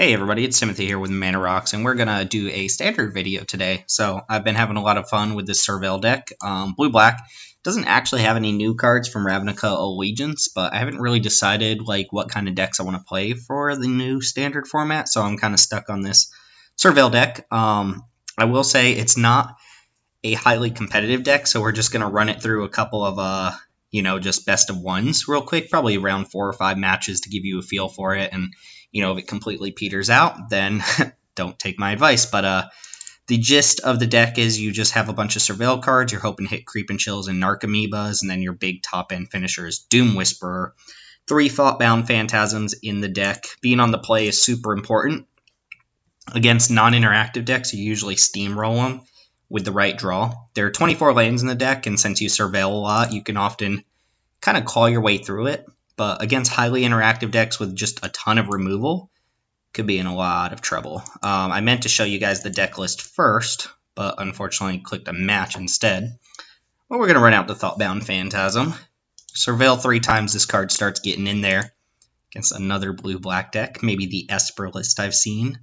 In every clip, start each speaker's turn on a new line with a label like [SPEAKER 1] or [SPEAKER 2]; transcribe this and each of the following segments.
[SPEAKER 1] Hey everybody, it's Timothy here with Mana Rocks, and we're gonna do a standard video today. So I've been having a lot of fun with this Surveil deck. Blue-black doesn't actually have any new cards from Ravnica Allegiance, but I haven't really decided what kind of decks I want to play for the new standard format, so I'm kind of stuck on this Surveil deck. I will say it's not a highly competitive deck, so we're just gonna run it through a couple of just best of ones real quick, probably around 4 or 5 matches to give you a feel for it. And if it completely peters out, then don't take my advice. But the gist of the deck is you just have a bunch of Surveil cards. You're hoping to hit Creep and Chills and Narcomoebas, and then your big top-end finisher is Doom Whisperer. 3 Thoughtbound Phantasms in the deck. Being on the play is super important. Against non-interactive decks, you usually steamroll them with the right draw. There are 24 lands in the deck, and since you Surveil a lot, you can often kind of claw your way through it. But against highly interactive decks with just a ton of removal, could be in a lot of trouble. I meant to show you guys the deck list first, but unfortunately clicked a match instead. Well, we're going to run out the Thoughtbound Phantasm. Surveil 3 times this card starts getting in there against another blue-black deck, maybe the Esper list I've seen.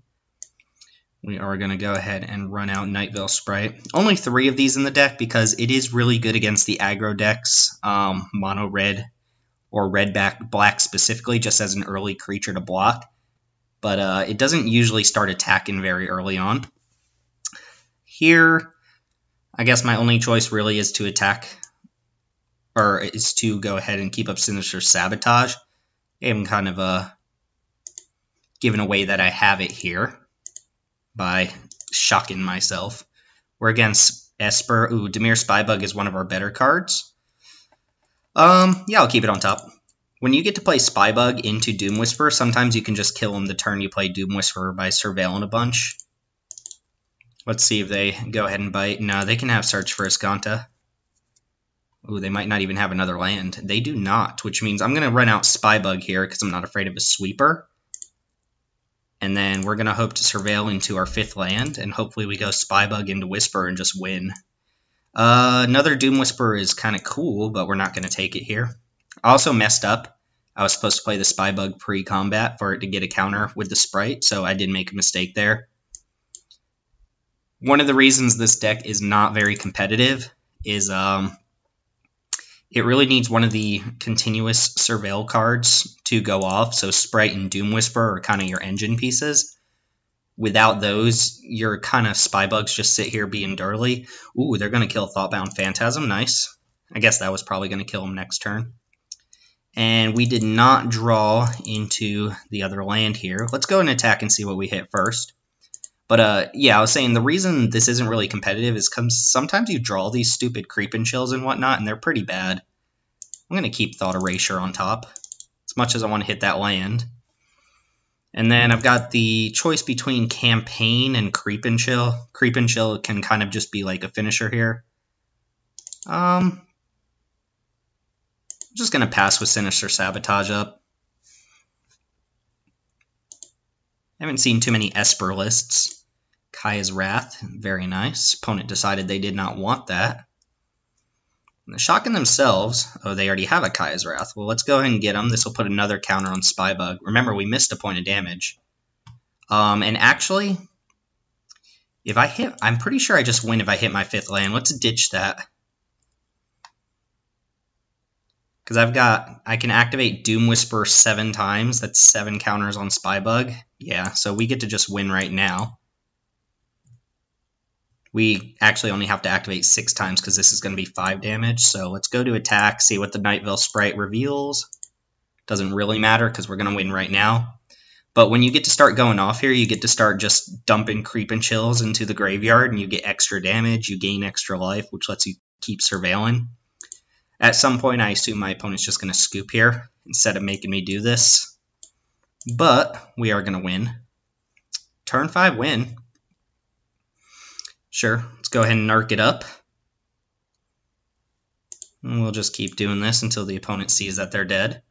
[SPEAKER 1] We are going to go ahead and run out Nightveil Sprite. Only 3 of these in the deck because it is really good against the aggro decks, mono red or red black specifically, just as an early creature to block. But it doesn't usually start attacking very early on. Here, I guess my only choice really is to attack, or is to go ahead and keep up Sinister Sabotage. I'm kind of giving away that I have it here by shocking myself. We're against Esper. Ooh, Dimir Spybug is one of our better cards. Yeah, I'll keep it on top. When you get to play Spybug into Doom Whisperer, sometimes you can just kill him the turn you play Doom Whisperer by surveilling a bunch. Let's see if they go ahead and bite. No, they can have Search for Escanta. Ooh, they might not even have another land. They do not, which means I'm going to run out Spybug here because I'm not afraid of a sweeper. And then we're going to hope to Surveil into our 5th land, and hopefully we go Spybug into Whisper and just win. Another Doom Whisperer is kind of cool, but we're not going to take it here. I also messed up. I was supposed to play the Spybug pre-combat for it to get a counter with the Sprite, so I did make a mistake there. One of the reasons this deck is not very competitive is it really needs one of the continuous Surveil cards to go off, so Sprite and Doom Whisperer are kind of your engine pieces. Without those, your kind of Spybugs just sit here being dirty. Ooh, they're going to kill Thoughtbound Phantasm. Nice. I guess that was probably going to kill him next turn. And we did not draw into the other land here. Let's go and attack and see what we hit first. But yeah, I was saying the reason this isn't really competitive is because sometimes you draw these stupid Creep and Chills and whatnot, and they're pretty bad. I'm going to keep Thought Erasure on top, as much as I want to hit that land. And then I've got the choice between Campaign and Creep and Chill. Creep and Chill can kind of just be like a finisher here. I'm just going to pass with Sinister Sabotage up. I haven't seen too many Esper lists. Kaya's Wrath, very nice. Opponent decided they did not want that. Shocking themselves. Oh, they already have a Kaya's Wrath. Well, let's go ahead and get them. This will put another counter on Spybug. Remember, we missed a point of damage. And actually, if I hit... I'm pretty sure I just win if I hit my 5th land. Let's ditch that. Because I can activate Doom Whisperer 7 times. That's 7 counters on Spybug. Yeah, so we get to just win right now. We actually only have to activate 6 times because this is going to be 5 damage. So let's go to attack, see what the Nightveil Sprite reveals. Doesn't really matter because we're going to win right now. But when you get to start going off here, you get to start just dumping Creep and Chills into the graveyard, and you get extra damage, you gain extra life, which lets you keep surveilling. At some point, I assume my opponent's just going to scoop here instead of making me do this. But we are going to win. Turn 5 win. Sure, let's go ahead and narc it up. And we'll just keep doing this until the opponent sees that they're dead.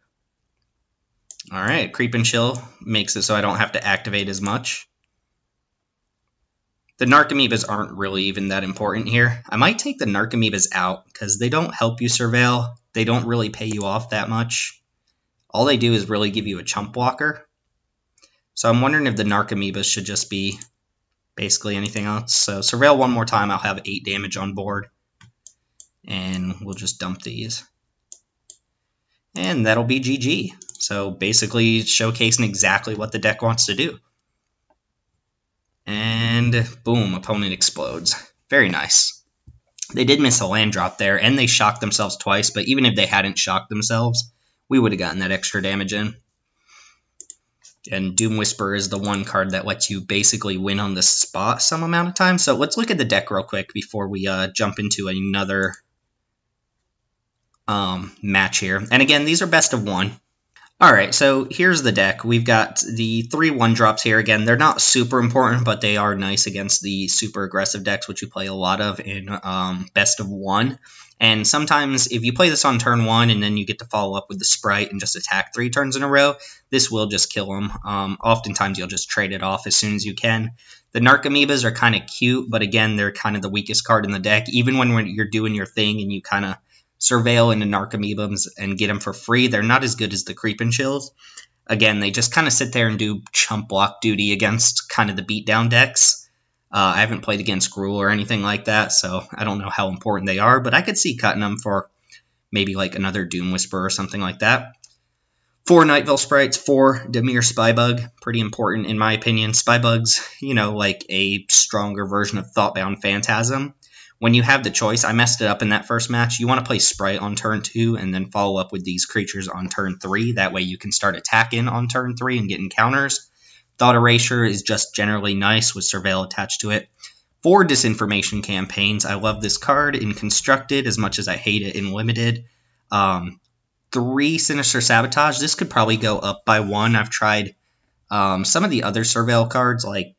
[SPEAKER 1] Alright, Creep and Chill makes it so I don't have to activate as much. The Narcomoebas aren't really even that important here. I might take the Narcomoebas out because they don't help you Surveil. They don't really pay you off that much. All they do is really give you a chump blocker. So I'm wondering if the Narcomoebas should just be basically anything else. So Surveil one more time, I'll have 8 damage on board. And we'll just dump these. And that'll be GG. So basically showcasing exactly what the deck wants to do. And boom, opponent explodes. Very nice. They did miss a land drop there, and they shocked themselves twice, but even if they hadn't shocked themselves, we would have gotten that extra damage in. And Doom Whisperer is the one card that lets you basically win on the spot some amount of time. So let's look at the deck real quick before we jump into another match here. And again, these are best of 1. Alright, so here's the deck. We've got the 3 1-drops here. Again, they're not super important, but they are nice against the super aggressive decks, which you play a lot of in best of 1. And sometimes if you play this on turn 1 and then you get to follow up with the Sprite and just attack 3 turns in a row, this will just kill them. Oftentimes you'll just trade it off as soon as you can. The Narcomoebas are kind of cute, but again, they're kind of the weakest card in the deck. Even when you're doing your thing and you kind of Surveil into Narcomoebas and get them for free, they're not as good as the Creep and Chills. Again, they just kind of sit there and do chump block duty against kind of the beatdown decks. I haven't played against Gruul or anything like that, so I don't know how important they are, but I could see cutting them for maybe like another Doom Whisperer or something like that. 4 Night Vale Sprites, 4 Dimir Spybug, pretty important in my opinion. Spybug's, like a stronger version of Thoughtbound Phantasm. When you have the choice, I messed it up in that first match. You want to play Sprite on turn 2 and then follow up with these creatures on turn 3. That way you can start attacking on turn 3 and get encounters. Thought Erasure is just generally nice with Surveil attached to it. 4 Disinformation Campaigns. I love this card in Constructed as much as I hate it in Limited. 3 Sinister Sabotage. This could probably go up by 1. I've tried some of the other Surveil cards like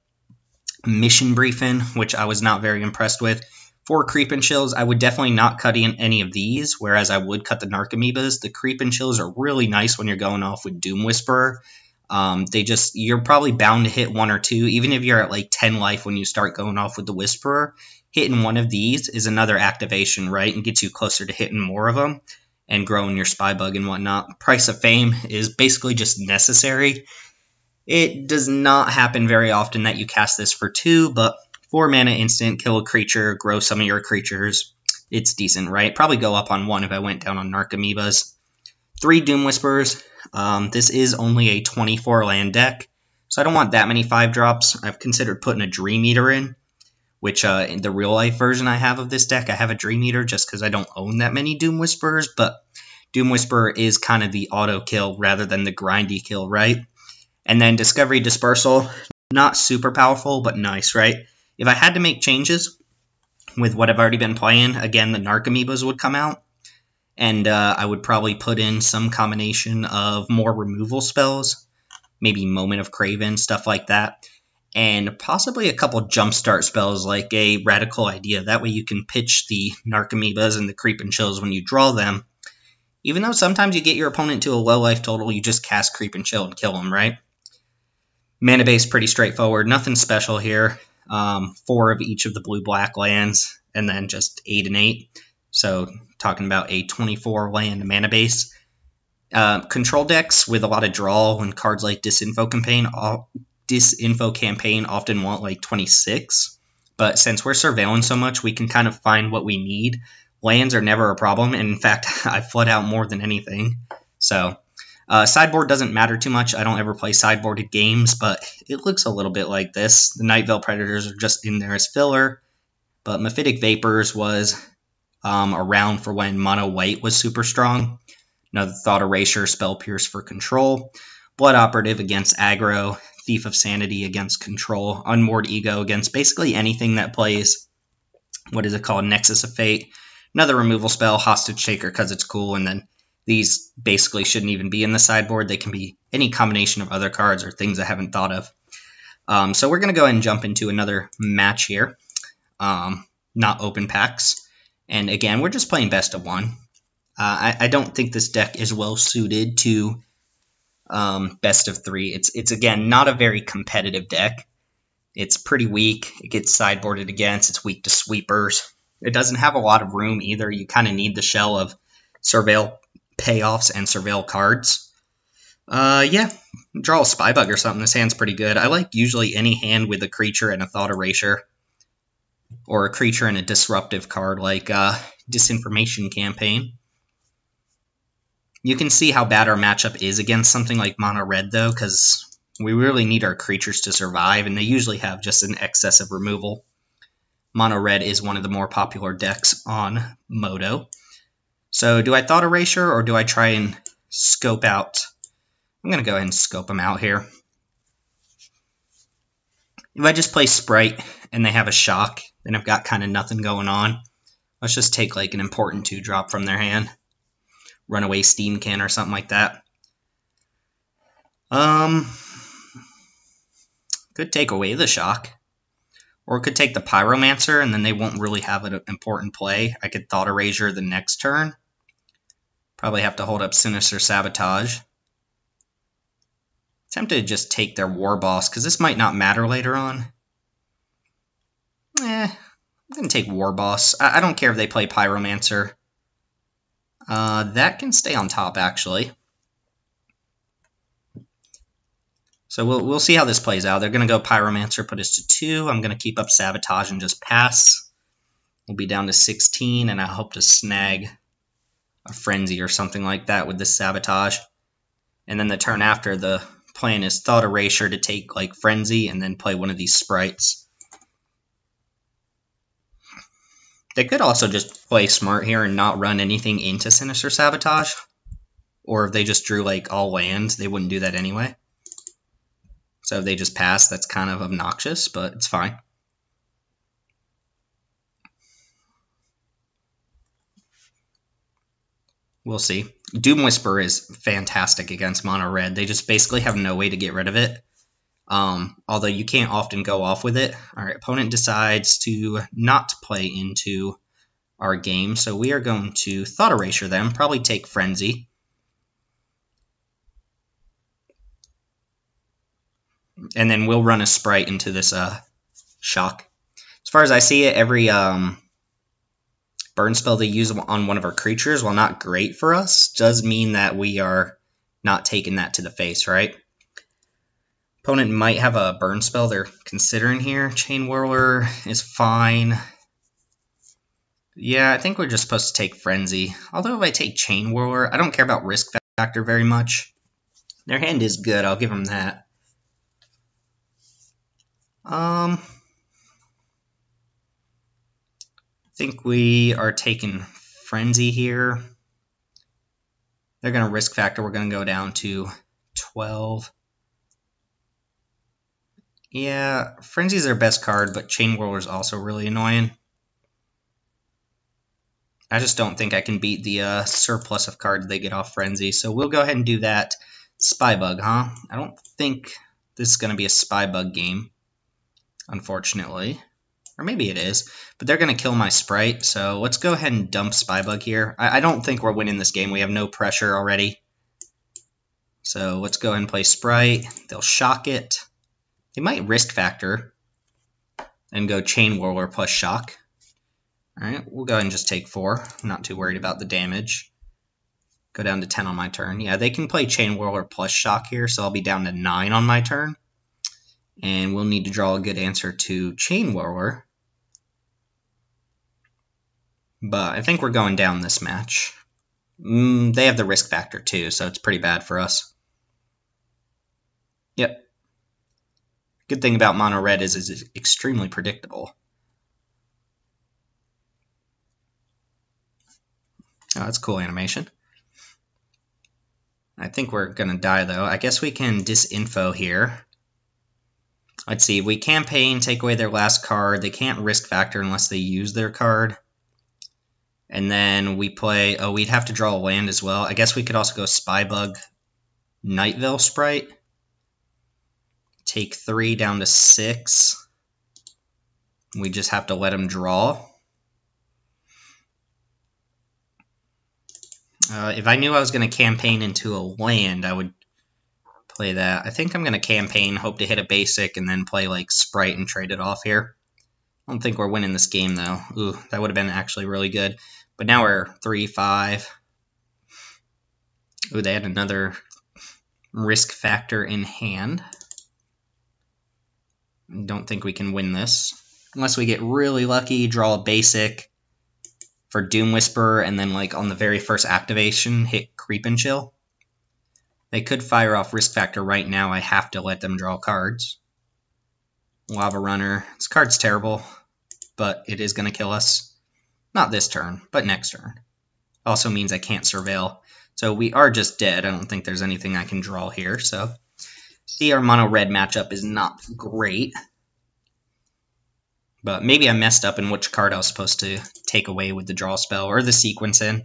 [SPEAKER 1] Mission Briefing, which I was not very impressed with. 4 Creep and Chills, I would definitely not cut in any of these, whereas I would cut the Narcomoebas. The Creep and Chills are really nice when you're going off with Doom Whisperer. You're probably bound to hit 1 or 2, even if you're at like 10 life when you start going off with the Whisperer. Hitting one of these is another activation, right, and gets you closer to hitting more of them and growing your Spybug and whatnot. Price of Fame is basically just necessary. It does not happen very often that you cast this for 2, but 4 mana instant, kill a creature, grow some of your creatures. It's decent, right? Probably go up on 1 if I went down on Narcomoebas. 3 Doom Whisperers. This is only a 24 land deck, so I don't want that many 5-drops. I've considered putting a Dream Eater in, which in the real life version I have of this deck, I have a Dream Eater just because I don't own that many Doom Whisperers, but Doom Whisperer is kind of the auto kill rather than the grindy kill, right? And then Discovery Dispersal, not super powerful, but nice, right? If I had to make changes with what I've already been playing, again, the Narcomoebas would come out. And I would probably put in some combination of more removal spells, maybe Moment of Craven, stuff like that. And possibly a couple jumpstart spells like a Radical Idea. That way you can pitch the Narcomoebas and the Creep and Chills when you draw them. Even though sometimes you get your opponent to a low life total, you just cast Creep and Chill and kill them, right? Mana base pretty straightforward. Nothing special here. 4 of each of the blue-black lands, and then just 8 and 8. So talking about a 24 land mana base. Control decks with a lot of draw when cards like Disinfo Campaign often want like 26. But since we're surveilling so much, we can kind of find what we need. Lands are never a problem, and in fact, I flood out more than anything. So sideboard doesn't matter too much. I don't ever play sideboarded games, but it looks a little bit like this. The Night Vale Predators are just in there as filler, but Mephitic Vapors was around for when Mono White was super strong. Another Thought Erasure, Spell Pierce for control. Blood Operative against aggro. Thief of Sanity against control. Unmoored Ego against basically anything that plays, what is it called, Nexus of Fate. Another removal spell, Hostage Taker, because it's cool, and then these basically shouldn't even be in the sideboard. They can be any combination of other cards or things I haven't thought of. So we're going to go ahead and jump into another match here. Not open packs. And again, we're just playing best of 1. I don't think this deck is well suited to best of 3. It's again, not a very competitive deck. It's pretty weak. It gets sideboarded against. It's weak to sweepers. It doesn't have a lot of room either. You kind of need the shell of Surveil payoffs and Surveil cards. Yeah, Draw a Spybug or something. This hand's pretty good. I like usually any hand with a creature and a Thought Erasure. Or a creature and a disruptive card like Disinformation Campaign. You can see how bad our matchup is against something like Mono Red, though, because we really need our creatures to survive, and they usually have just an excess of removal. Mono Red is one of the more popular decks on Moto. So do I Thought Erasure, or do I try and scope out? I'm going to go ahead and scope them out here. If I just play Sprite and they have a shock, then I've got kind of nothing going on. Let's just take like an important 2-drop from their hand. Runaway Steam Can or something like that. Could take away the shock. Or could take the Pyromancer and then they won't really have an important play. I could Thought Erasure the next turn. Probably have to hold up Sinister Sabotage. Tempted to just take their War Boss, because this might not matter later on. I'm going to take War Boss. I don't care if they play Pyromancer. That can stay on top, actually. So we'll see how this plays out. They're going to go Pyromancer, put us to 2. I'm going to keep up Sabotage and just pass. We'll be down to 16, and I hope to snag a Frenzy or something like that with this Sabotage. And then the turn after, the plan is Thought Erasure to take like Frenzy and then play one of these Sprites. They could also just play smart here and not run anything into Sinister Sabotage. Or if they just drew like all lands, they wouldn't do that anyway. So if they just pass, that's kind of obnoxious, but it's fine. We'll see. Doom Whisper is fantastic against Mono Red. They just basically have no way to get rid of it. Although you can't often go off with it. Our opponent decides to not play into our game, so we are going to Thought Erasure them, probably take Frenzy. And then we'll run a Sprite into this shock. As far as I see it, every burn spell they use on one of our creatures, while not great for us, does mean that we are not taking that to the face, right? Opponent might have a burn spell they're considering here. Chain Whirler is fine. Yeah, I think we're just supposed to take Frenzy. Although if I take Chain Whirler, I don't care about risk factor very much. Their hand is good, I'll give them that. I think we are taking Frenzy here. They're going to risk factor. We're going to go down to 12. Yeah, Frenzy's their best card, but Chain Whirler is also really annoying. I just don't think I can beat the surplus of cards they get off Frenzy, so we'll go ahead and do that. Spybug, huh? I don't think this is going to be a Spybug game, unfortunately. Or maybe it is, but they're going to kill my Sprite, so let's go ahead and dump Spybug here. I don't think we're winning this game. We have no pressure already. So let's go ahead and play Sprite. They'll shock it. They might risk factor and go Chain Whirler plus shock. Alright, we'll go ahead and just take 4. I'm not too worried about the damage. Go down to 10 on my turn. Yeah, they can play Chain Whirler plus shock here, so I'll be down to 9 on my turn. And we'll need to draw a good answer to Chain Whirler. But I think we're going down this match. They have the risk factor too, so it's pretty bad for us. Yep. Good thing about Mono Red is it's extremely predictable. Oh, that's cool animation. I think we're going to die, though. I guess we can disinfo here. Let's see. We campaign, take away their last card. They can't risk factor unless they use their card. And then we play... Oh, we'd have to draw a land as well. I guess we could also go Spybug, Night Veil Sprite. Take 3 down to 6. We just have to let them draw. If I knew I was going to campaign into a land, I would play that. I think I'm going to campaign, hope to hit a basic, and then play like Sprite and trade it off here. I don't think we're winning this game, though. Ooh, that would have been actually really good. But now we're 3-5. Ooh, they had another risk factor in hand. Don't think we can win this. Unless we get really lucky, draw a basic for Doom Whisperer, and then like on the very first activation, hit Creep and Chill. They could fire off risk factor right now. I have to let them draw cards. Lava Runner. This card's terrible, but it is going to kill us. Not this turn, but next turn. Also means I can't Surveil. So we are just dead. I don't think there's anything I can draw here. So see, our mono red matchup is not great. But maybe I messed up in which card I was supposed to take away with the draw spell or the sequence in.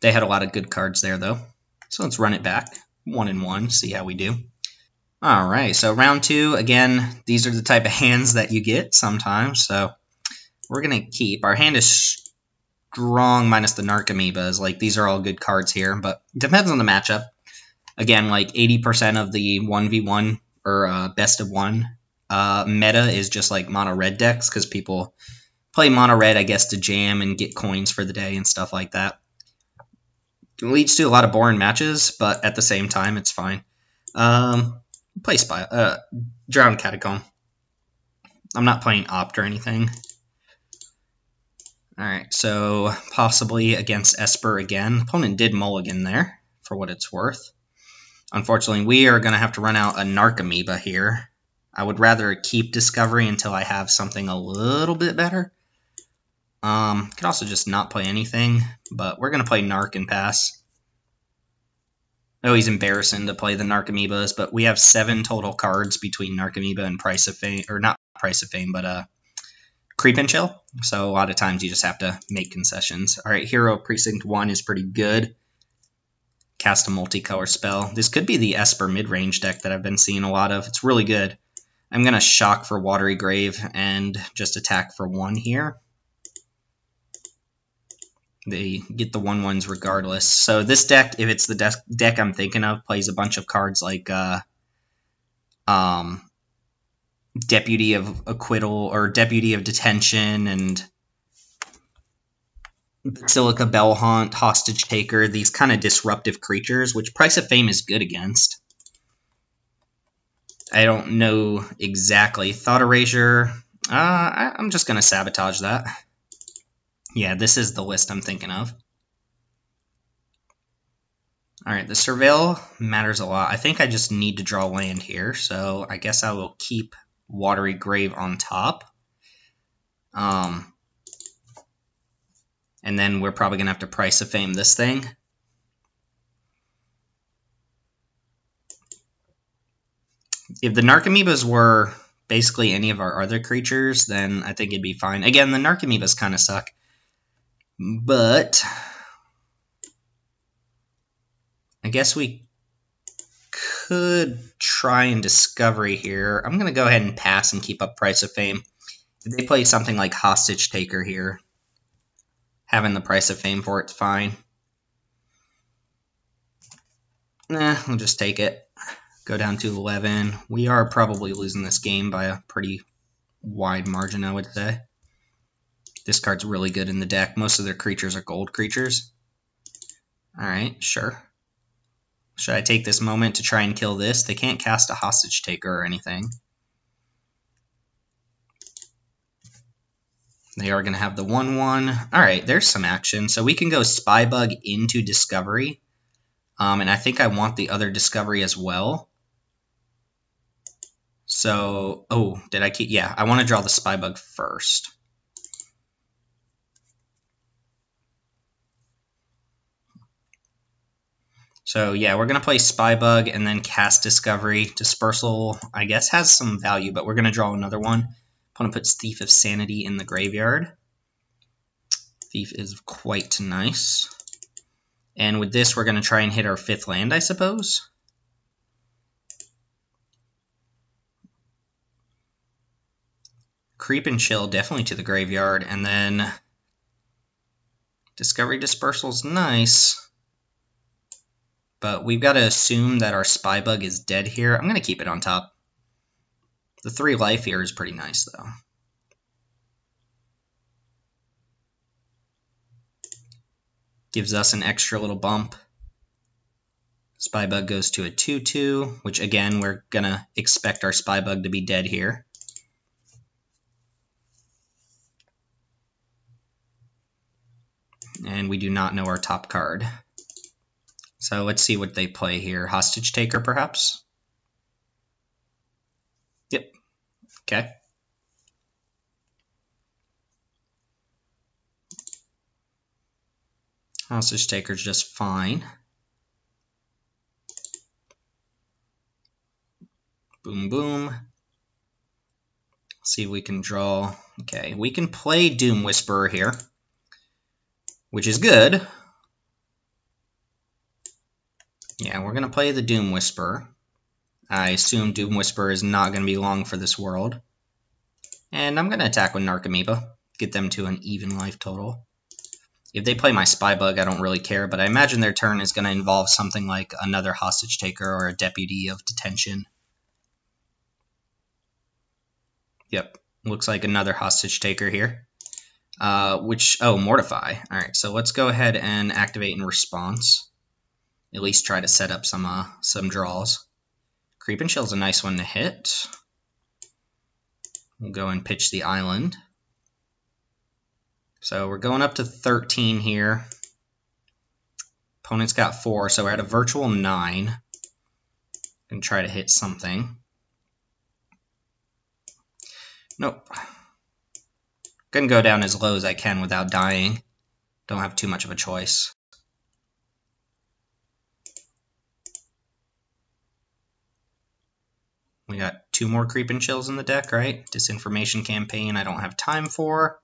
[SPEAKER 1] They had a lot of good cards there, though. So let's run it back. 1-1, see how we do. All right, so round 2. Again, these are the type of hands that you get sometimes. So we're going to keep. Our hand is strong minus the Narcomoebas. Like, these are all good cards here, but it depends on the matchup. Again, like 80% of the 1v1 or best of 1 meta is just like mono red decks because people play mono red, I guess, to jam and get coins for the day and stuff like that. It leads to a lot of boring matches, but at the same time, it's fine. Play Drowned Catacomb. I'm not playing Opt or anything. Alright, so possibly against Esper again. Opponent did mulligan there, for what it's worth. Unfortunately, we are going to have to run out a Narcomoeba here. I would rather keep Discovery until I have something a little bit better. Could also just not play anything, but we're going to play Narc and pass. Always embarrassing to play the Narcomoebas, but we have 7 total cards between Narcomoeba and Price of Fame, or not Price of Fame, but Creep and Chill. So a lot of times you just have to make concessions. All right, Hero Precinct 1 is pretty good. Cast a multicolor spell. This could be the Esper mid-range deck that I've been seeing a lot of. It's really good. I'm going to shock for Watery Grave and just attack for 1 here. They get the 1/1s regardless. So this deck, if it's the deck I'm thinking of, plays a bunch of cards like Deputy of Acquittal or Deputy of Detention and Basilica Bellhaunt, Hostage Taker, these kind of disruptive creatures, which Price of Fame is good against. I don't know exactly. Thought Erasure, I'm just going to sabotage that. Yeah, this is the list I'm thinking of. Alright, the Surveil matters a lot. I think I just need to draw land here, so I guess I will keep Watery Grave on top. And then we're probably going to have to Price of Fame this thing. If the Narcomoebas were basically any of our other creatures, then I think it'd be fine. Again, the Narcomoebas kind of suck. But I guess we could try and Discovery here. I'm going to go ahead and pass and keep up Price of Fame. If they play something like Hostage Taker here, having the Price of Fame for it's fine. We'll just take it. Go down to 11. We are probably losing this game by a pretty wide margin, I would say. This card's really good in the deck. Most of their creatures are gold creatures. Alright, sure. Should I take this moment to try and kill this? They can't cast a Hostage Taker or anything. They are going to have the 1/1. Alright, there's some action. So we can go Spybug into Discovery. And I think I want the other Discovery as well. So, oh, did I keep? Yeah, I want to draw the Spybug first. So yeah, we're going to play Spybug and then cast Discovery. Dispersal, I guess, has some value, but we're going to draw another one. Opponent puts Thief of Sanity in the graveyard. Thief is quite nice. And with this, we're going to try and hit our 5th land, I suppose. Creep and Chill, definitely to the graveyard. And then Discovery Dispersal's nice. But we've got to assume that our Spybug is dead here. I'm going to keep it on top. The 3 life here is pretty nice, though. Gives us an extra little bump. Spybug goes to a 2/2, which again, we're going to expect our Spybug to be dead here. And we do not know our top card. So let's see what they play here. Hostage Taker, perhaps? Yep. Okay. Hostage Taker's just fine. Boom, boom. See if we can draw. Okay, we can play Doom Whisperer here, which is good. Yeah, we're going to play the Doom Whisperer. I assume Doom Whisperer is not going to be long for this world. And I'm going to attack with Narcomoeba, get them to an even life total. If they play my Spybug, I don't really care, but I imagine their turn is going to involve something like another Hostage Taker or a Deputy of Detention. Yep, looks like another Hostage Taker here. Mortify. Alright, so let's go ahead and activate in response. At least try to set up some draws. Creep and Chill's a nice one to hit. We'll go and pitch the island. So we're going up to 13 here. Opponent's got 4, so we're at a virtual 9. Gonna try to hit something. Nope. Gonna go down as low as I can without dying. Don't have too much of a choice. We got 2 more Creep and Chills in the deck, right? Disinformation Campaign I don't have time for.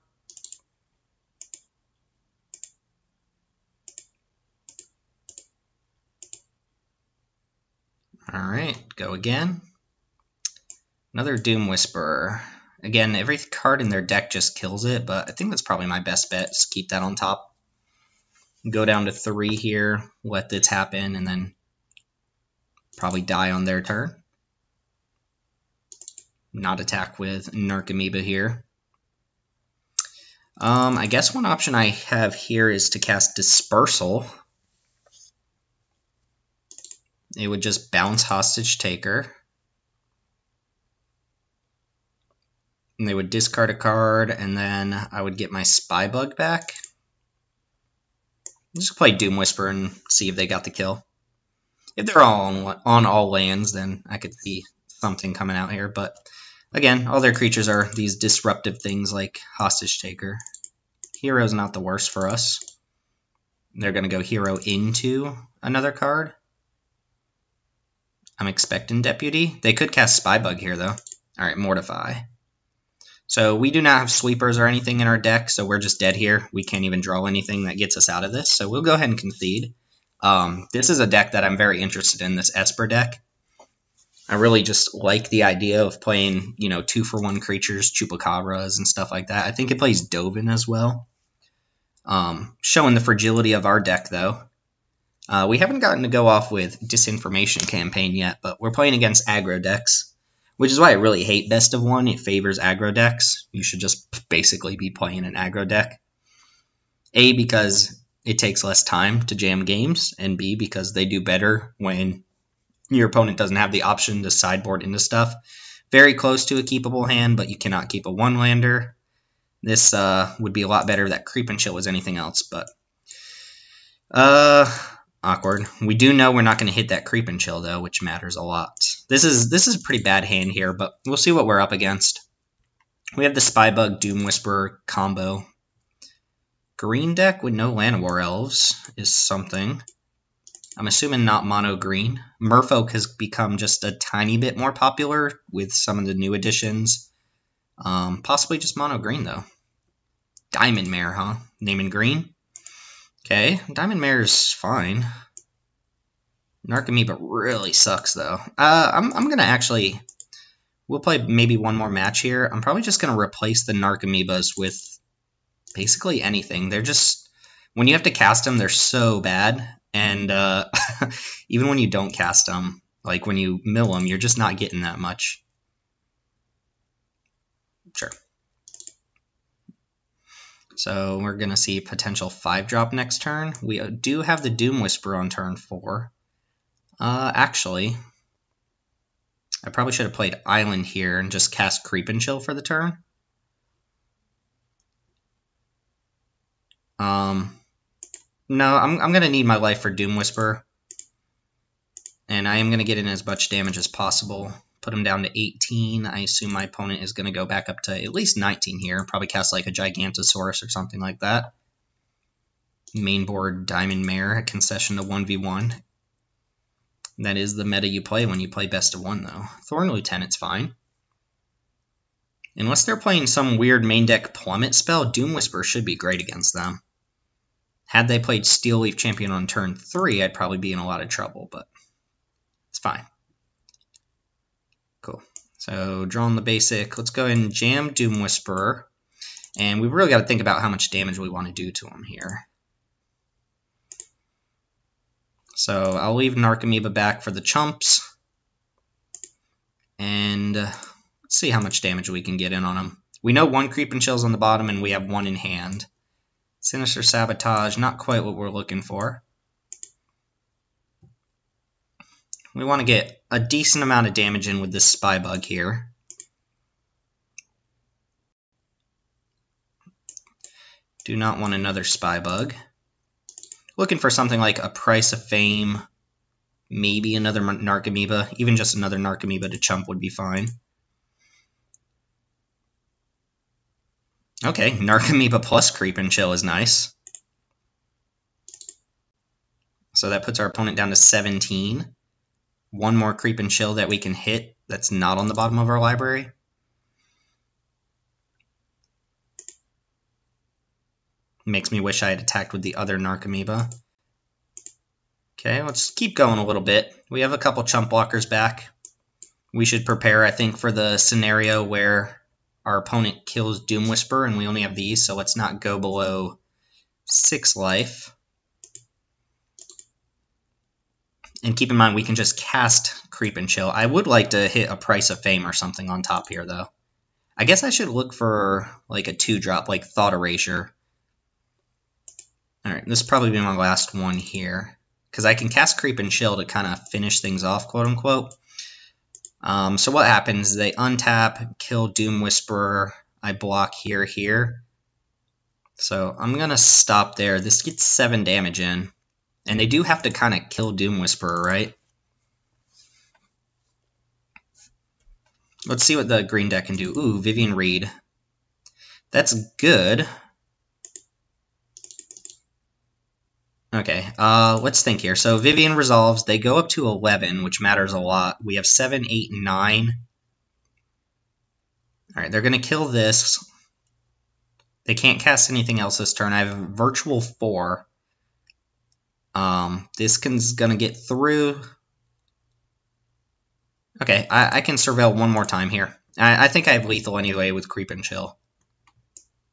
[SPEAKER 1] Alright, go again. Another Doom Whisperer. Again, every card in their deck just kills it, but I think that's probably my best bet. Just keep that on top. Go down to 3 here, let this happen, and then probably die on their turn. Not attack with Narcomoeba here. I guess one option I have here is to cast Dispersal. It would just bounce Hostage Taker. And they would discard a card, and then I would get my Spybug back. Just play Doom Whisper and see if they got the kill. If they're all on all lands, then I could see something coming out here. But again, all their creatures are these disruptive things like Hostage Taker. Hero's not the worst for us. They're going to go Hero into another card. I'm expecting Deputy. They could cast Spybug here, though. Alright, Mortify. So we do not have sweepers or anything in our deck, so we're just dead here. We can't even draw anything that gets us out of this, so we'll go ahead and concede. This is a deck that I'm very interested in, this Esper deck. I really just like the idea of playing, 2-for-1 creatures, Chupacabras and stuff like that. I think it plays Dovin as well. Showing the fragility of our deck, though. We haven't gotten to go off with Disinformation Campaign yet, but we're playing against aggro decks. Which is why I really hate Best of 1. It favors aggro decks. You should just basically be playing an aggro deck. A, because it takes less time to jam games, and B, because they do better when your opponent doesn't have the option to sideboard into stuff. Very close to a keepable hand, but you cannot keep a 1-lander. This would be a lot better if that Creep and Chill was anything else, but awkward. We do know we're not going to hit that Creep and Chill, though, which matters a lot. This is a pretty bad hand here, but we'll see what we're up against. We have the Spybug Doom Whisperer combo. Green deck with no Llanowar Elves is something. I'm assuming not mono green. Merfolk has become just a tiny bit more popular with some of the new additions. Possibly just mono green, though. Diamond Mare, huh? Naming green? Okay, Diamond Mare's fine. Narcomoeba really sucks, though. I'm going to actually... We'll play maybe one more match here. I'm probably just going to replace the Narcomoebas with basically anything. They're just... When you have to cast them, they're so bad. And even when you don't cast them, like when you mill them, you're just not getting that much. Sure. So we're going to see potential 5-drop next turn. We do have the Doom Whisper on turn 4. Actually, I probably should have played Island here and just cast Creep and Chill for the turn. No, I'm going to need my life for Doom Whisper. And I am going to get in as much damage as possible. Put him down to 18. I assume my opponent is going to go back up to at least 19 here. Probably cast like a Gigantosaurus or something like that. Main board Diamond Mare, a concession to 1v1. That is the meta you play when you play best of 1, though. Thorn Lieutenant's fine. Unless they're playing some weird main deck plummet spell, Doom Whisper should be great against them. Had they played Steel Leaf Champion on turn 3, I'd probably be in a lot of trouble, but it's fine. Cool. So drawing the basic, let's go ahead and jam Doom Whisperer. And we've really got to think about how much damage we want to do to him here. So I'll leave Narcomoeba back for the chumps. And let's see how much damage we can get in on him. We know 1 Creep and Chill's on the bottom, and we have 1 in hand. Sinister Sabotage, not quite what we're looking for. We want to get a decent amount of damage in with this Spy Bug here. Do not want another Spy Bug. Looking for something like a Price of Fame, maybe another Narcomoeba. Even just another Narcomoeba to chump would be fine. Okay, Narcomoeba plus Creep and Chill is nice. So that puts our opponent down to 17. 1 more Creep and Chill that we can hit that's not on the bottom of our library. Makes me wish I had attacked with the other Narcomoeba. Okay, let's keep going a little bit. We have a couple chump blockers back. We should prepare, I think, for the scenario where our opponent kills Doom Whisper and we only have these, so let's not go below 6 life. And keep in mind, we can just cast Creep and Chill. I would like to hit a Price of Fame or something on top here, though. I guess I should look for like a 2-drop, like Thought Erasure. Alright, this will probably be my last one here. Because I can cast Creep and Chill to kind of finish things off, quote-unquote. So what happens? They untap, kill Doom Whisperer. I block here. So I'm going to stop there. This gets 7 damage in. And they do have to kind of kill Doom Whisperer, right? Let's see what the green deck can do. Ooh, Vivian Reed. That's good. Okay, let's think here. So Vivian resolves. They go up to 11, which matters a lot. We have 7, 8, 9. Alright, they're going to kill this. They can't cast anything else this turn. I have Virtual 4. This is going to get through. Okay, I can Surveil one more time here. I think I have lethal anyway with Creep and Chill.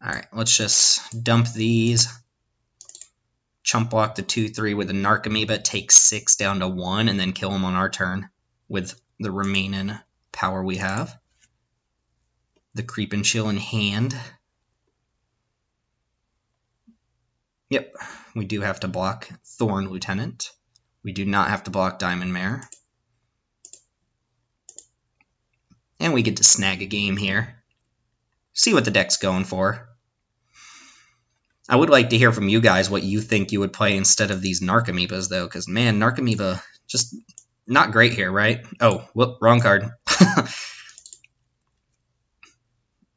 [SPEAKER 1] Alright, let's just dump these. Chump block the 2-3 with a Narcomoeba, take 6 down to 1, and then kill him on our turn with the remaining power we have. The Creep and Chill in hand. Yep, we do have to block Thorn Lieutenant. We do not have to block Diamond Mare. And we get to snag a game here. See what the deck's going for. I would like to hear from you guys what you think you would play instead of these Narcomoebas, though, because, man, Narcomoeba, just not great here, right? Oh, whoop, wrong card.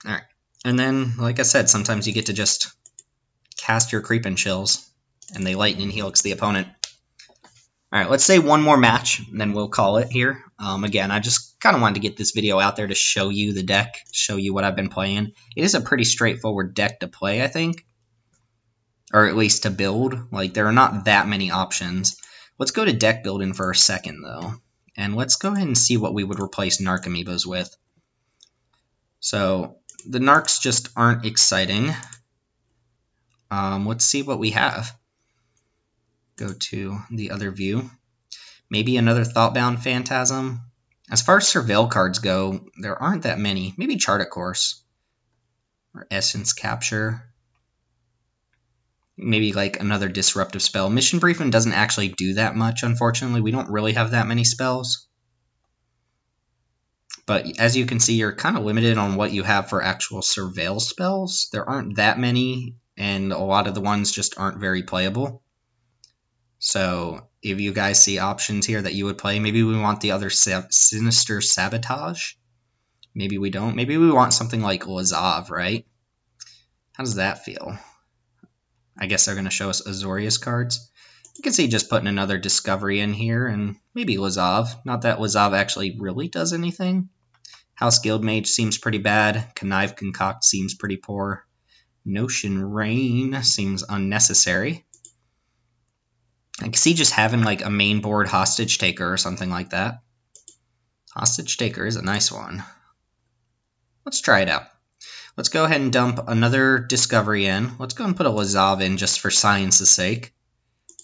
[SPEAKER 1] Alright, and then, like I said, sometimes you get to just cast your Creep and Chills, and they Lightning Helix the opponent. Alright, let's say one more match, and then we'll call it here. Again, I just kind of wanted to get this video out there to show you the deck, show you what I've been playing. It is a pretty straightforward deck to play, I think. Or at least to build. Like, there are not that many options. Let's go to deck building for a second, though. And let's go ahead and see what we would replace Narcomoebas with. So, the Narcs just aren't exciting. Let's see what we have. Go to the other view. Maybe another Thoughtbound Phantasm. As far as Surveil cards go, there aren't that many. Maybe Chart a Course. Or Essence Capture. Maybe like another disruptive spell. Mission Briefing doesn't actually do that much, unfortunately. We don't really have that many spells. But as you can see, you're kind of limited on what you have for actual Surveil spells. There aren't that many, and a lot of the ones just aren't very playable. So if you guys see options here that you would play, maybe we want the other Sinister Sabotage. Maybe we don't. Maybe we want something like Lazav, right? How does that feel? I guess they're going to show us Azorius cards. You can see just putting another Discovery in here, and maybe Lazav. Not that Lazav actually really does anything. House Guildmage seems pretty bad. Connive Concoct seems pretty poor. Notion Rain seems unnecessary. I can see just having like a main board Hostage Taker or something like that. Hostage Taker is a nice one. Let's try it out. Let's go ahead and dump another Discovery in. Let's go and put a Lazav in just for science's sake.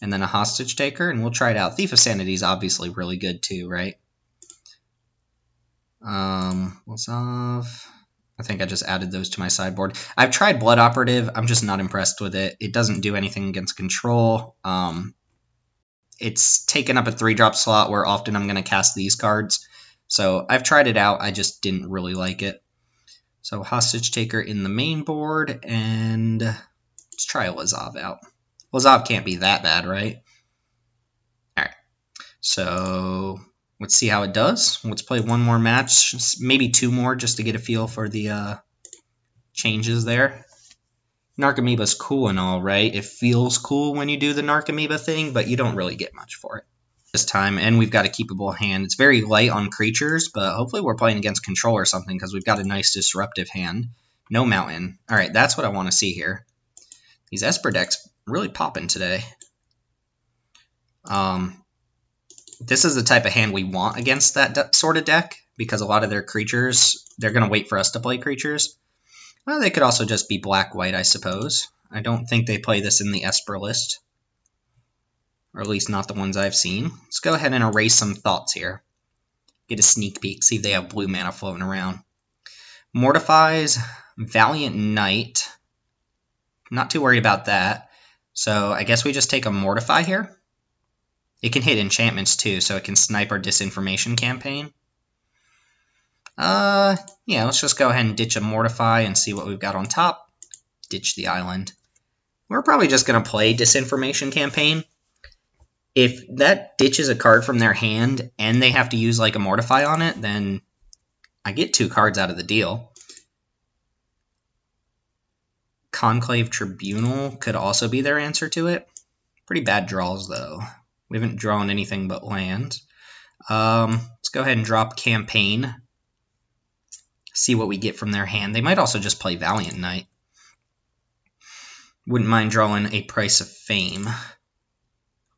[SPEAKER 1] And then a Hostage Taker, and we'll try it out. Thief of Sanity is obviously really good too, right? Lazav. I think I just added those to my sideboard. I've tried Blood Operative. I'm just not impressed with it. It doesn't do anything against control. It's taken up a 3-drop slot where often I'm going to cast these cards. So I've tried it out. I just didn't really like it. So Hostage Taker in the main board, and let's try a Lazav out. Lazav can't be that bad, right? Alright, so let's see how it does. Let's play one more match, maybe 2 more, just to get a feel for the changes there. Narcomoeba's cool and all, right? It feels cool when you do the Narcomoeba thing, but you don't really get much for it this time, and we've got a keepable hand. It's very light on creatures, but hopefully we're playing against control or something because we've got a nice disruptive hand. No mountain. All right, that's what I want to see here. These Esper decks really popping today. This is the type of hand we want against that sort of deck because a lot of their creatures, they're going to wait for us to play creatures. Well, they could also just be black-white, I suppose. I don't think they play this in the Esper list. Or at least not the ones I've seen. Let's go ahead and erase some thoughts here. Get a sneak peek, see if they have blue mana floating around. Mortifies, Valiant Knight. Not too worried about that. So I guess we just take a Mortify here. It can hit enchantments too, so it can snipe our Disinformation campaign. Yeah, let's just go ahead and ditch a Mortify and see what we've got on top. Ditch the island. We're probably just going to play Disinformation campaign. If that ditches a card from their hand and they have to use like a Mortify on it, then I get 2 cards out of the deal. Conclave Tribunal could also be their answer to it. Pretty bad draws, though. We haven't drawn anything but land. Let's go ahead and drop Campaign. See what we get from their hand. They might also just play Valiant Knight. Wouldn't mind drawing a Price of Fame.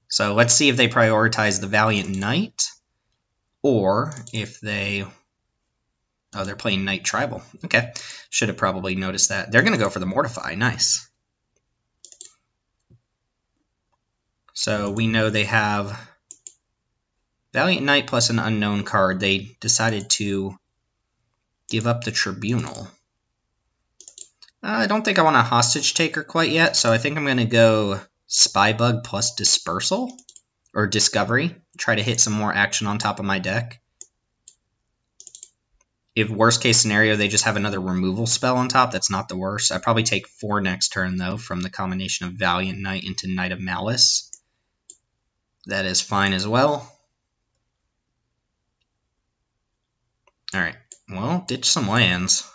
[SPEAKER 1] So let's see if they prioritize the Valiant Knight, or if they... Oh, they're playing Knight Tribal. Okay, should have probably noticed that. They're going to go for the Mortify. Nice. So we know they have Valiant Knight plus an unknown card. They decided to give up the Tribunal. I don't think I want a Hostage Taker quite yet, so I think I'm going to go Spybug plus Dispersal, or Discovery. Try to hit some more action on top of my deck. If worst case scenario, they just have another removal spell on top, that's not the worst. I'd probably take 4 next turn, though, from the combination of Valiant Knight into Knight of Malice. That is fine as well. Alright, well, ditch some lands.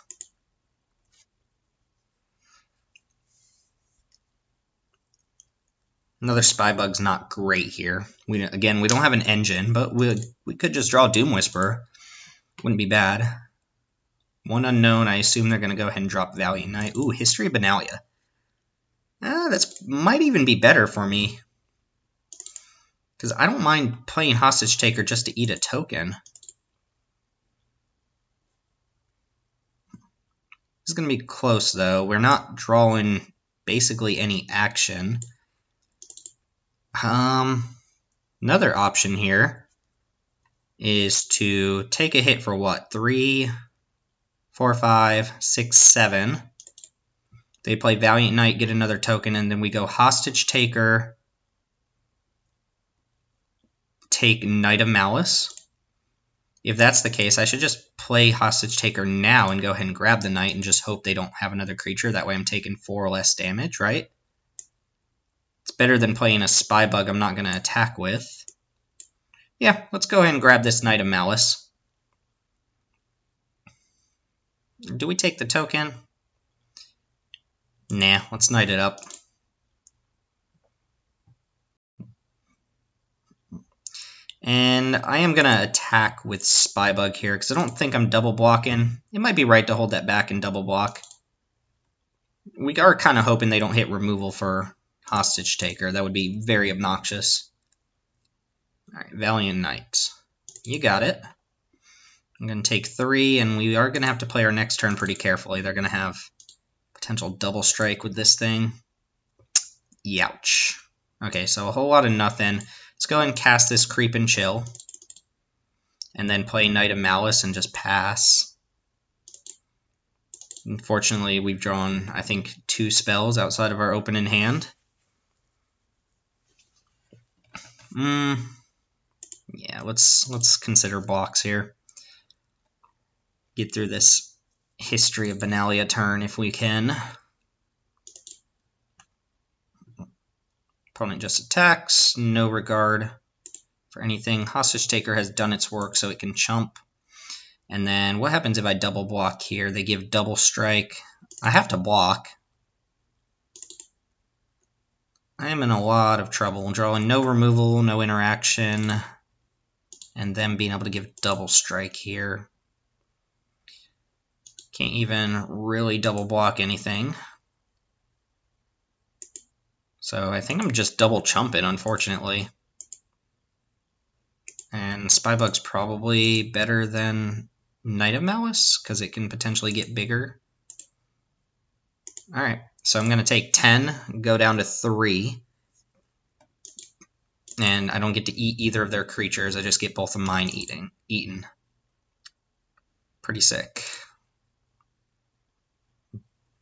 [SPEAKER 1] Another Spybug's not great here. Again, we don't have an engine, but we could just draw Doom Whisperer. Wouldn't be bad. 1 unknown, I assume they're going to go ahead and drop Valiant Knight. Ooh, History of Benalia. That's might even be better for me. Because I don't mind playing Hostage Taker just to eat a token. This is going to be close, though. We're not drawing basically any action. Another option here is to take a hit for what? 3, 4, 5, 6, 7. They play Valiant Knight, get another token, and then we go Hostage Taker, take Knight of Malice. If that's the case, I should just play Hostage Taker now and go ahead and grab the Knight and just hope they don't have another creature. That way I'm taking 4 less damage, right? It's better than playing a Spy Bug I'm not going to attack with. Yeah, let's go ahead and grab this Knight of Malice. Do we take the token? Nah, let's Knight it up. And I am going to attack with Spy Bug here, because I don't think I'm double blocking. It might be right to hold that back and double block. We are kind of hoping they don't hit removal for Hostage Taker. That would be very obnoxious. Alright, Valiant Knight. You got it. I'm going to take 3, and we are going to have to play our next turn pretty carefully. They're going to have potential double strike with this thing. Youch. Okay, so a whole lot of nothing. Let's go ahead and cast this Creep and Chill. And then play Knight of Malice and just pass. Unfortunately, we've drawn, I think, 2 spells outside of our open in hand. Yeah, let's consider blocks here. Get through this History of Benalia turn if we can. Opponent just attacks, no regard for anything. Hostage Taker has done its work, so it can chump. And then what happens if I double block here? They give double strike. I have to block. I am in a lot of trouble. Drawing no removal, no interaction, and then being able to give double strike here. Can't even really double block anything. So I think I'm just double chumping, unfortunately. And Spybug's probably better than Knight of Malice, because it can potentially get bigger. Alright, so I'm going to take 10, go down to 3. And I don't get to eat either of their creatures, I just get both of mine eaten. Pretty sick.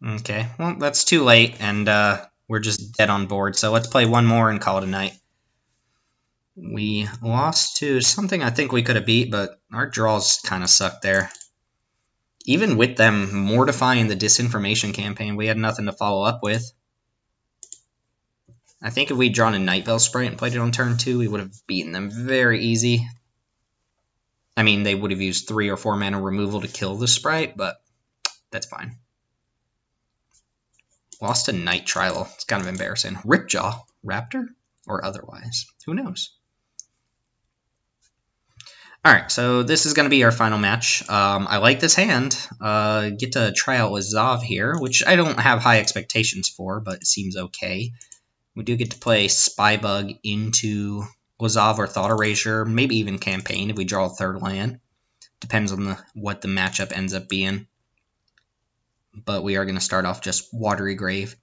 [SPEAKER 1] Okay, well, that's too late, and we're just dead on board, so let's play one more and call it a night. We lost to something I think we could have beat, but our draws kind of sucked there. Even with them mortifying the disinformation campaign, we had nothing to follow up with. I think if we'd drawn a Night Veil Sprite and played it on turn 2, we would have beaten them very easy. I mean, they would have used 3 or 4 mana removal to kill the Sprite, but that's fine. Lost to Night Trial. It's kind of embarrassing. Ripjaw? Raptor? Or otherwise? Who knows? Alright, so this is going to be our final match. I like this hand. Get to try out Lazav here, which I don't have high expectations for, but it seems okay. We do get to play Spybug into Lazav or Thought Erasure, maybe even Campaign if we draw a 3rd land. Depends on what the matchup ends up being. But we are going to start off just Watery Grave.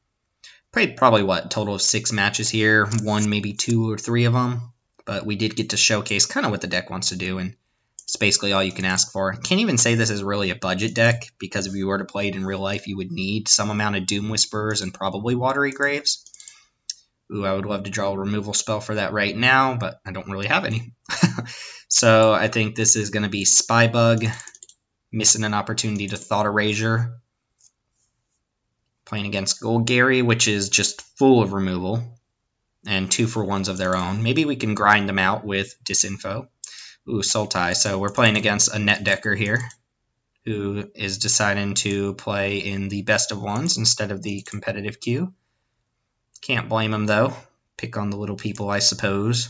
[SPEAKER 1] Played probably, what, total of 6 matches here. 1, maybe 2 or 3 of them. But we did get to showcase kind of what the deck wants to do, and it's basically all you can ask for. Can't even say this is really a budget deck, because if you were to play it in real life, you would need some amount of Doom Whisperers and probably Watery Graves. Ooh, I would love to draw a removal spell for that right now, but I don't really have any. So I think this is going to be Spybug, missing an opportunity to Thought Erasure. Playing against Golgari, which is just full of removal. And 2-for-1s of their own. Maybe we can grind them out with Disinfo. Ooh, Sultai. So we're playing against a net decker here, who is deciding to play in the best of ones instead of the competitive queue. Can't blame him, though. Pick on the little people, I suppose.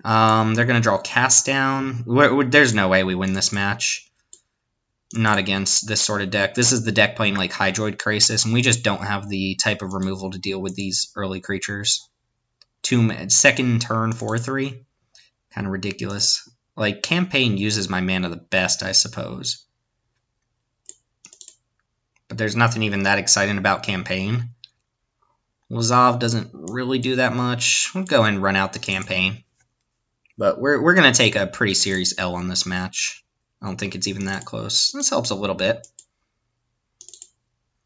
[SPEAKER 1] They're going to draw Cast Down. There's no way we win this match. Not against this sort of deck. This is the deck playing like Hydroid Crisis, and we just don't have the type of removal to deal with these early creatures. 2nd turn 4/3. Kind of ridiculous. Like, Campaign uses my mana the best, I suppose. But there's nothing even that exciting about Campaign. Lazav doesn't really do that much. We'll go ahead and run out the Campaign. But we're going to take a pretty serious L on this match. I don't think it's even that close. This helps a little bit.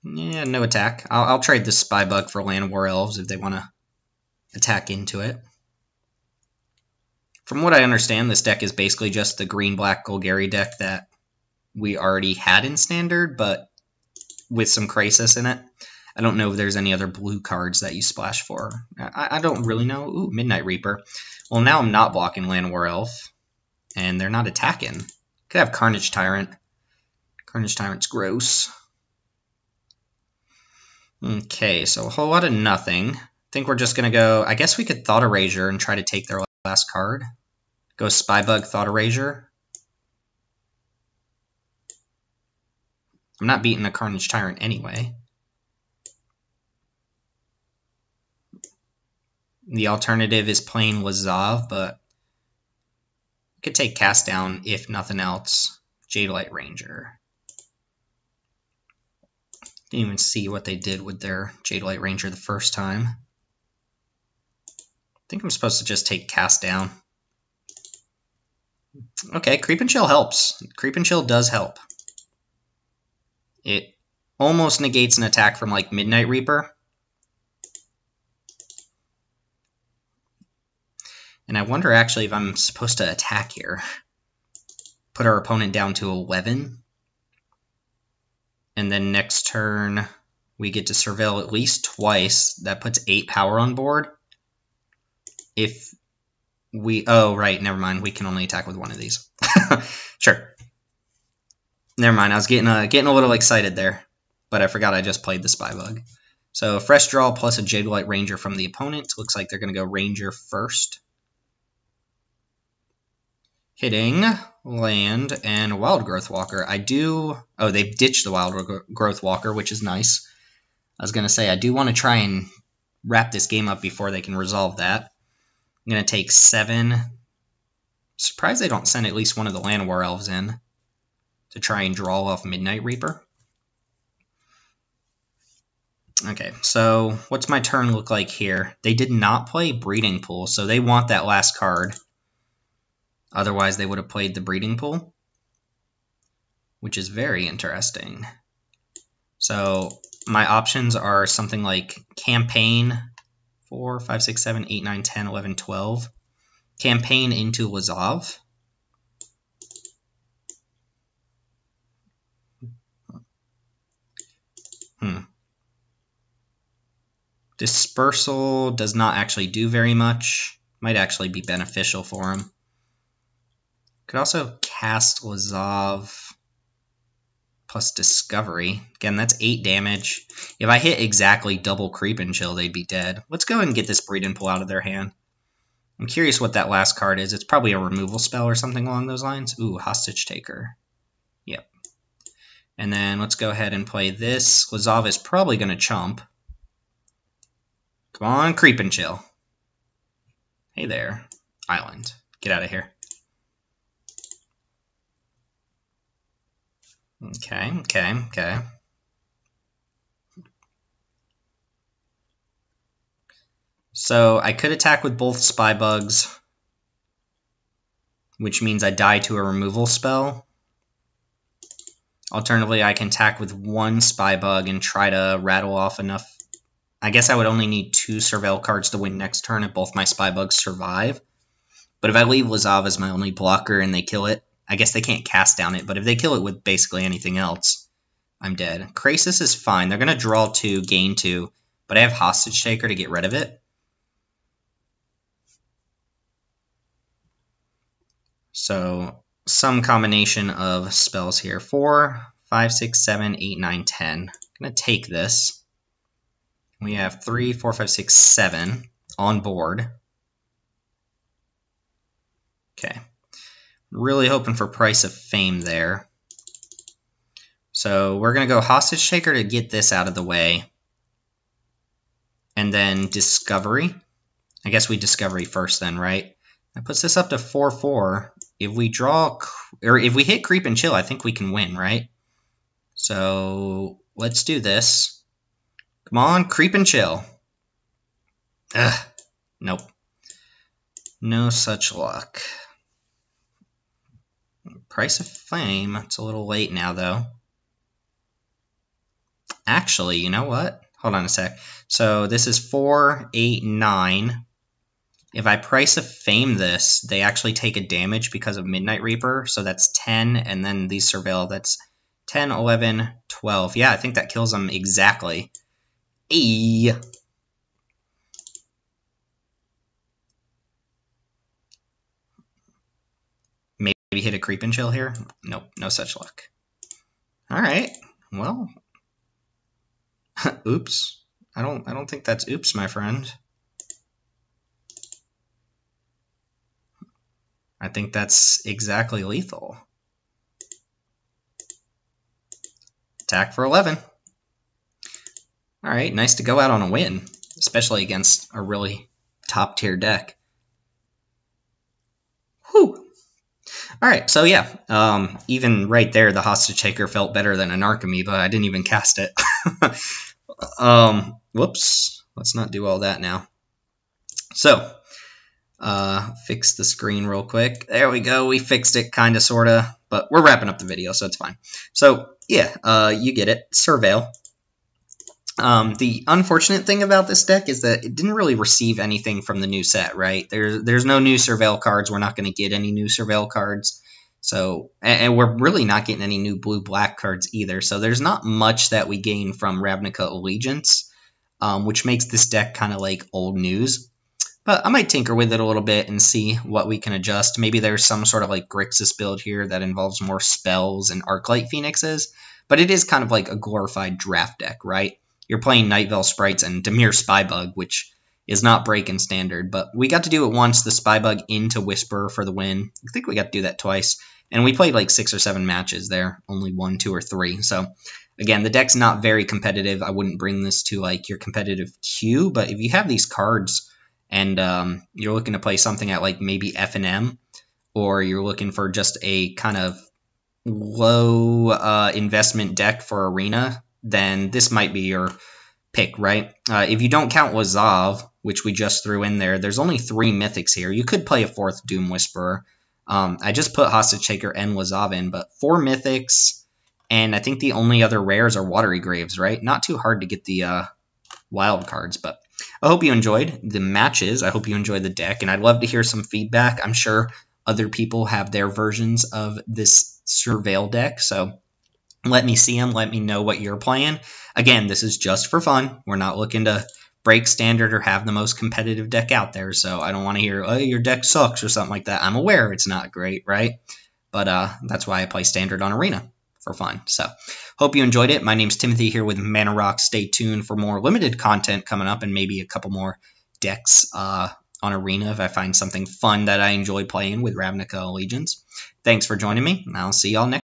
[SPEAKER 1] Yeah, no attack. I'll trade the Spy Bug for Land War Elves if they want to attack into it. From what I understand, this deck is basically just the green-black Golgari deck that we already had in Standard, but with some Crisis in it. I don't know if there's any other blue cards that you splash for. I don't really know. Ooh, Midnight Reaper. Well, now I'm not blocking Land War Elf, and they're not attacking. Could have Carnage Tyrant. Carnage Tyrant's gross. Okay, so a whole lot of nothing. I think we're just going to go... I guess we could Thought Erasure and try to take their last card. Go Spybug, Thought Erasure. I'm not beating a Carnage Tyrant anyway. The alternative is playing Lazav, but we could take Cast Down if nothing else. Jadelight Ranger. Didn't even see what they did with their Jadelight Ranger the first time. I think I'm supposed to just take Cast Down. Okay, Creep and Chill helps. Creep and Chill does help. It almost negates an attack from like Midnight Reaper. And I wonder actually if I'm supposed to attack here. Put our opponent down to 11. And then next turn we get to Surveil at least twice. That puts 8 power on board. If we... Oh, right, never mind. We can only attack with one of these. Sure. Never mind, I was getting a little excited there. But I forgot I just played the Spybug. So fresh draw plus a Jadelight Ranger from the opponent. Looks like they're going to go Ranger first. Hitting land and Wild Growth Walker. I do... Oh, they've ditched the Wild Growth Walker, which is nice. I was going to say, I do want to try and wrap this game up before they can resolve that. I'm going to take 7. Surprised they don't send at least one of the Land War Elves in to try and draw off Midnight Reaper. Okay, so what's my turn look like here? They did not play Breeding Pool, so they want that last card. Otherwise, they would have played the Breeding Pool, which is very interesting. So my options are something like Campaign 4, 5, 6, 7, 8, 9, 10, 11, 12. Campaign into Lazav. Dispersal does not actually do very much. Might actually be beneficial for him. Could also cast Lazav plus Discovery. Again, that's 8 damage. If I hit exactly double Creep and Chill, they'd be dead. Let's go ahead and get this Breeding Pool out of their hand. I'm curious what that last card is. It's probably a removal spell or something along those lines. Ooh, Hostage Taker. Yep. And then let's go ahead and play this. Lazav is probably going to chump. Come on, Creep and Chill. Hey there. Island. Get out of here. Okay. So I could attack with both Spybugs, which means I die to a removal spell. Alternatively, I can attack with one Spybug and try to rattle off enough. I guess I would only need 2 Surveil cards to win next turn if both my Spybugs survive. But if I leave Lazav as my only blocker and they kill it, I guess they can't cast down it, but if they kill it with basically anything else, I'm dead. Crisis is fine. They're going to draw 2, gain 2, but I have Hostage Taker to get rid of it. So some combination of spells here. 4, 5, 6, 7, 8, 9, 10. I'm going to take this. We have 3, 4, 5, 6, 7 on board. Okay. Really hoping for Price of Fame there. So we're going to go Hostage Taker to get this out of the way. And then Discovery. I guess we Discovery first then, right? That puts this up to 4-4. If we draw, or if we hit Creep and Chill, I think we can win, right? So let's do this. Come on, Creep and Chill. Ugh, nope. No such luck. Price of Fame. It's a little late now, though. Actually, you know what? Hold on a sec. So this is 4, 8, 9. If I Price of Fame this, they actually take a damage because of Midnight Reaper. So that's 10, and then these Surveil, that's 10, 11, 12. Yeah, I think that kills them exactly. Eee. Maybe hit a Creep and Chill here? Nope, no such luck. Alright, well. Oops. I don't think that's oops, my friend. I think that's exactly lethal. Attack for 11. Alright, nice to go out on a win, especially against a really top-tier deck. Whew. Alright, so yeah, even right there, the Hostage Taker felt better than an Archemy, but I didn't even cast it. Whoops. Let's not do all that now. So, fix the screen real quick. There we go. We fixed it, kind of, sort of, but we're wrapping up the video, so it's fine. So, yeah, you get it. Surveil. The unfortunate thing about this deck is that it didn't really receive anything from the new set, right? There's no new Surveil cards. We're not going to get any new Surveil cards. So, and we're really not getting any new blue-black cards either. So there's not much that we gain from Ravnica Allegiance, which makes this deck kind of like old news. But I might tinker with it a little bit and see what we can adjust. Maybe there's some sort of like Grixis build here that involves more spells and Arclight Phoenixes. But it is kind of like a glorified draft deck, right? You're playing Night Veil Sprites and Dimir Spybug, which is not break in Standard. But we got to do it once, the Spybug into Whisper for the win. I think we got to do that twice. And we played like 6 or 7 matches there, only 1, 2, or 3. So, again, the deck's not very competitive. I wouldn't bring this to like your competitive queue. But if you have these cards and you're looking to play something at like maybe F&M, or you're looking for just a kind of low investment deck for Arena, then this might be your pick, right? If you don't count Lazav, which we just threw in there, there's only 3 mythics here. You could play a 4th Doom Whisperer. I just put Hostage Taker and Lazav in, but 4 mythics, and I think the only other rares are Watery Graves, right? Not too hard to get the wild cards, but I hope you enjoyed the matches. I hope you enjoyed the deck, and I'd love to hear some feedback. I'm sure other people have their versions of this Surveil deck, so let me see them. Let me know what you're playing. Again, this is just for fun. We're not looking to break Standard or have the most competitive deck out there, so I don't want to hear, oh, your deck sucks or something like that. I'm aware it's not great, right? But that's why I play Standard on Arena, for fun. So, hope you enjoyed it. My name's Timothy here with Mana Rock. Stay tuned for more limited content coming up and maybe a couple more decks on Arena if I find something fun that I enjoy playing with Ravnica Allegiance. Thanks for joining me, and I'll see y'all next